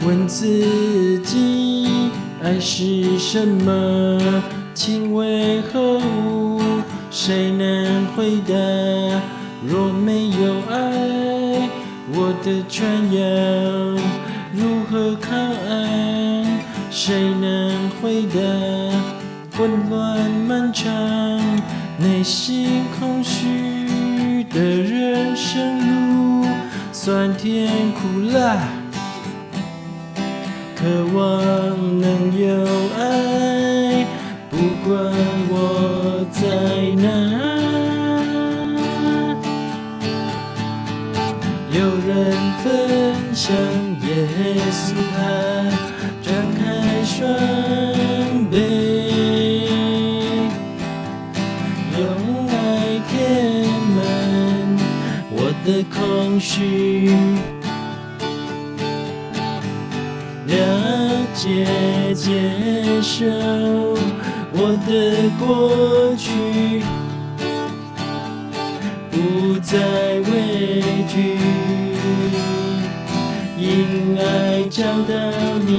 问自己，爱是什么？情为何物？谁能回答？若没有爱，我的船要如何靠岸？谁能回答？混乱漫长，内心空虚的人生路，酸甜苦辣，渴望能有爱，不管我在哪。有人分享耶稣他张开双臂，用爱填满我的空虚，了解接受我的过去，不再畏惧，因爱找到你。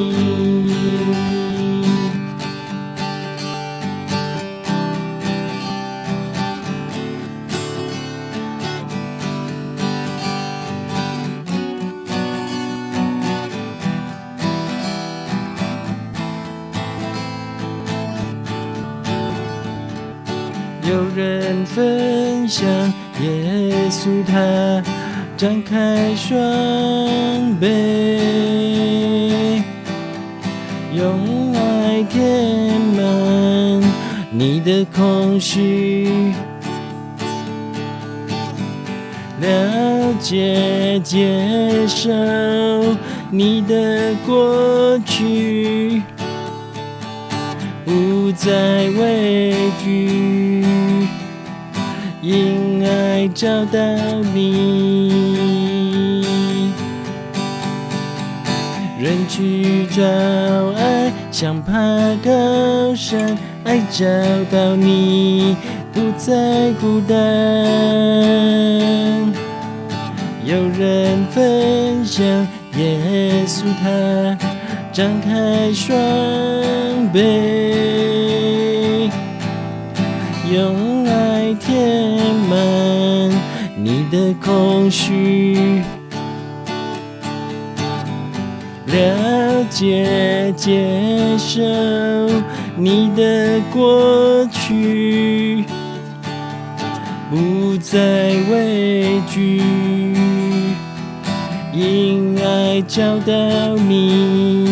有人分享耶稣他张开双臂，用爱填满你的空虚，了解接受你的过去，不再畏惧，因爱找到你。人去找爱，像爬高山，爱找到你，不再孤单。有人分享耶稣他张开双臂，用爱填满你的空虚，了解接受你的过去，不再畏惧，因爱找到你。